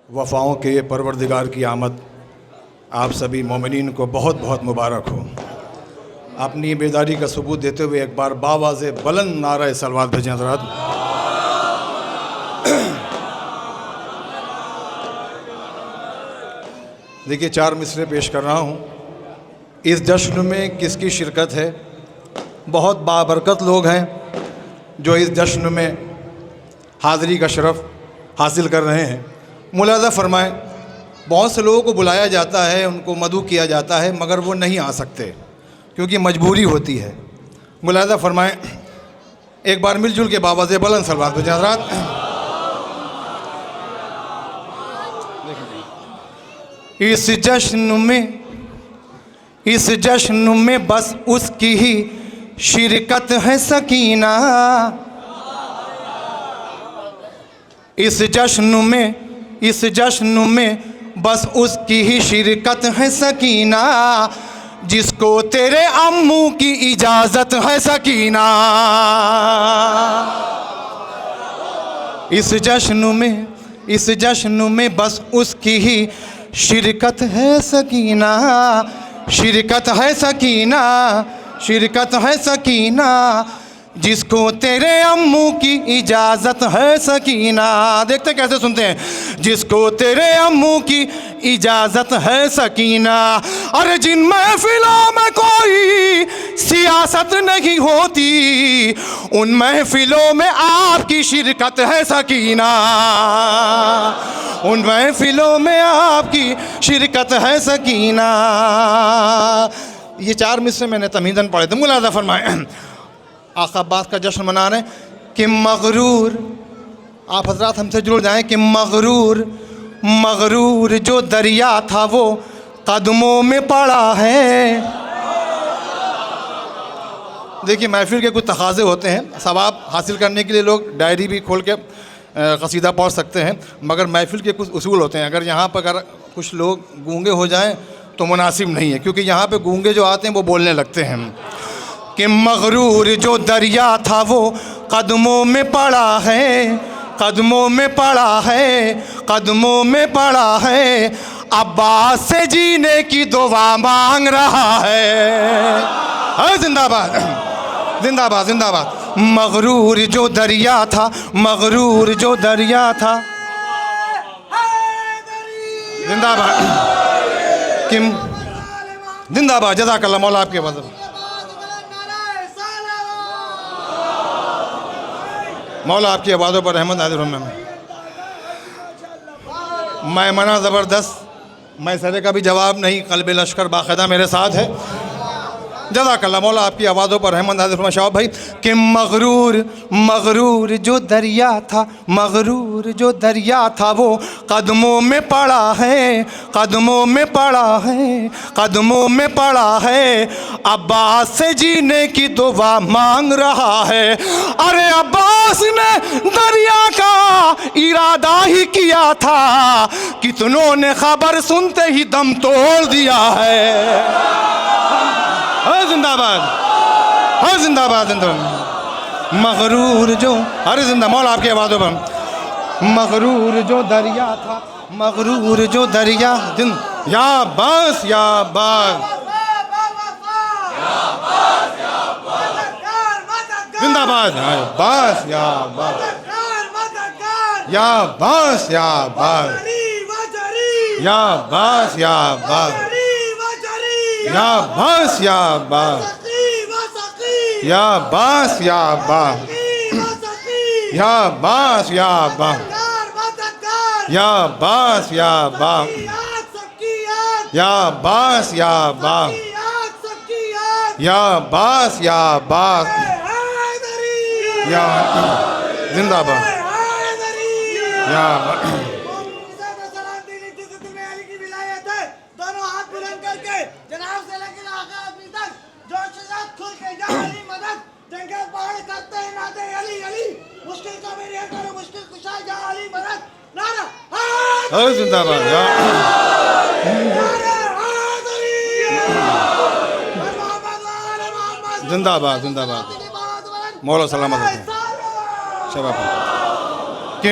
वफ़ाओं के ये परवरदिगार की आमद आप सभी मोमिनीन को बहुत बहुत मुबारक हो। अपनी बेदारी का सबूत देते हुए एक बार बावाज़े बुलंद नारा सलवात भेजें हज़रात। देखिए, 4 मिसरे पेश कर रहा हूँ। इस जश्न में किसकी शिरकत है? बहुत बाबरकत लोग हैं जो इस जश्न में हाज़िरी का शरफ़ हासिल कर रहे हैं। मुलाज़ा फ़रमाएँ, बहुत से लोगों को बुलाया जाता है, उनको मदऊ किया जाता है, मगर वो नहीं आ सकते क्योंकि मजबूरी होती है। मुलाज़ा फ़रमाएँ, एक बार मिलजुल के बावाज़े बुलंद सलवात भेजें हज़रात। इस जश्न में बस उसकी ही शिरकत है सकीना। इस जश्न में बस उसकी ही शिरकत है सकीना, जिसको तेरे अम्मू की इजाज़त है सकीना। इस जश्न में बस उसकी ही शिरकत है सकीना, शिरकत है सकीना, शिरकत है सकीना, जिसको तेरे अम्मू की इजाज़त है सकीना। देखते कैसे सुनते हैं, जिसको तेरे अम्मू की इजाज़त है सकीना। अरे जिन महफिलों में कोई सियासत नहीं होती, उन महफिलों में आपकी शिरकत है सकीना। उन महफिलों में आपकी शिरकत है सकीना। ये 4 मिसरे मैंने तमीदन पढ़े थे। मुलाज़ा फरमाए, आका अब्बास का जश्न मना रहे कि मगरूर, आप हजरात हमसे जुड़ जाएं, कि मगरूर जो दरिया था वो कदमों में पड़ा है। देखिए, महफिल के कुछ तकाज़े होते हैं। सवाब हासिल करने के लिए लोग डायरी भी खोल के कसीदा पढ़ सकते हैं, मगर महफिल के कुछ उसूल होते हैं। अगर यहाँ पर अगर कुछ लोग गूंगे हो जाएं तो मुनासिब नहीं है, क्योंकि यहाँ पे गूंगे जो आते हैं वो बोलने लगते हैं। कि मगरूर जो दरिया था वो कदमों में पड़ा है, कदमों में पड़ा है, कदमों में पड़ा है, अब्बास से जीने की दुआ मांग रहा है। जिंदाबाद जिंदाबाद जिंदाबाद। मगरूर जो दरिया था, मगरूर जो दरिया था, जिंदाबाद किम जिंदाबाद। जज़ाकल्लाह मौला आपके वज़न। मौला आपकी आवाज़ों पर रहमत नाज़िल हो। मैं मना ज़बरदस्त, मैं सरे का भी जवाब नहीं, क़ल्ब लश्कर बाक़ायदा मेरे साथ है। जज़ाकल्लाह मौला आपकी आवाज़ों पर रहमत नाज़िल फरमा। शाबाश भाई। कि मगरूर जो दरिया था, मगरूर जो दरिया था वो कदमों में पड़ा है, कदमों में पड़ा है, कदमों में पड़ा है, अब्बास से जीने की दुआ मांग रहा है। अरे अब्बास ने दरिया का इरादा ही किया था, कितनों ने खबर सुनते ही दम तोड़ दिया है। जिंदाबाद, हाँ जिंदाबाद जिंदाबाद। मगरूर जो, अरे जिंदा मौला आपकी आवाज़ों पर। मगरूर जो दरिया था, मगरूर जो दरिया, या बस या बस, जिंदाबाद, बस या बस, या बस या बस, या बस या बस, या बस या बस, या बस या बस, या बस या बस, या बस या बस, या बस या बस, या बस या बस, या जिंदाबाद, या जिंदाबाद, जिंदाबाद जिंदाबाद। मौला सलामत। शबाब। कि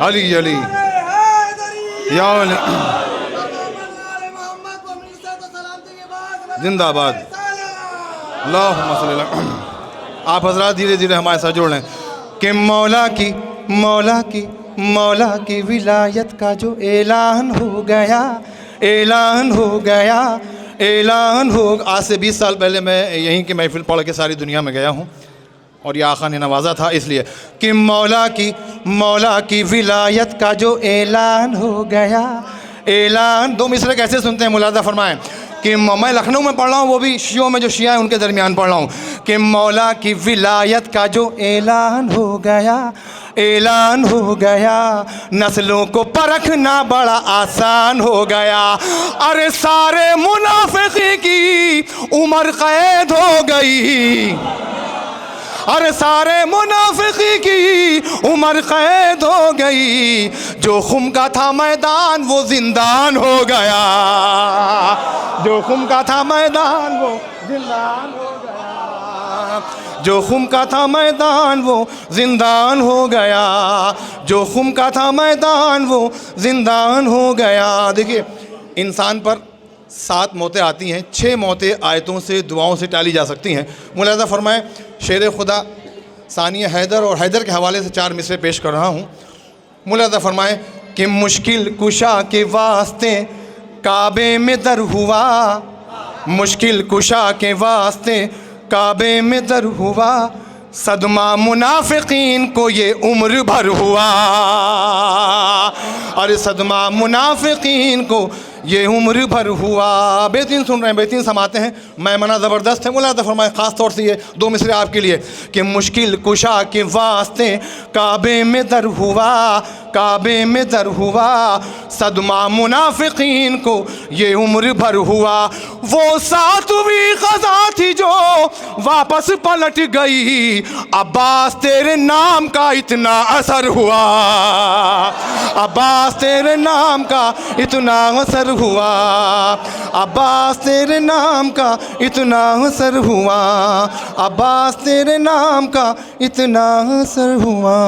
अली अली या अली। जिंदाबाद। अल्लाहुम्मा सल्ली अला। आप हजरात धीरे धीरे हमारे साथ जुड़ लें कि मौला की विलायत का जो ऐलान हो गया, ऐलान हो गया, ऐलान हो। आज से 20 साल पहले मैं यहीं की महफिल पढ़ के सारी दुनिया में गया हूँ और ये आका ने नवाजा था, इसलिए कि मौला की विलायत का जो ऐलान हो गया, ऐलान। दो मिसरे कैसे सुनते हैं, मुलाजा फरमाएं कि मैं लखनऊ में पढ़ रहा हूँ, वो भी शियों में जो शिया है उनके दरमियान पढ़ रहा हूँ कि मौला की विलायत का जो ऐलान हो गया, ऐलान हो गया, नस्लों को परखना बड़ा आसान हो गया। अरे सारे मुनाफिकी की उम्र कैद हो गई, अरे सारे मुनाफिकी की उम्र कैद हो गई। जो खुम का था मैदान वो जिंदान हो गया, जो खुम का था मैदान वो जिंदान हो गया, जो खुम का था मैदान वो जिंदान हो गया, जो खुम का था मैदान वो जिंदान हो गया। देखिए, इंसान पर 7 मौतें आती हैं, 6 मौतें आयतों से दुआओं से टाली जा सकती हैं। मुलाज़ा फरमाएं, शेर खुदा सानिया हैदर और हैदर के हवाले से 4 मिसरे पेश कर रहा हूँ। मुलाज़ा फरमाएं कि मुश्किल कुशा के वास्ते काबे में दर हुआ, मुश्किल कुशा के वास्ते काबे में दर हुआ, सदमा मुनाफिकीन को ये उम्र भर हुआ। अरे सदमा मुनाफिकीन को ये उम्र भर हुआ। बेहतरीन सुन रहे हैं, बेहतरीन समाते हैं, मैमना ज़बरदस्त है। मुलाज़ा फरमाए ख़ास तौर से ये 2 मिसरे आपके लिए कि मुश्किल कुशा के वास्ते काबे में दर हुआ, काबे में दर हुआ, सदमा मुनाफिकीन को ये उम्र भर हुआ। वो 7वीं ग़ज़ा थी जो वापस पलट गई, अब्बास तेरे नाम का इतना असर हुआ, अब्बास तेरे नाम का इतना असर हुआ, अब्बास तेरे नाम का इतना असर हुआ, अब्बास तेरे नाम का इतना असर हुआ।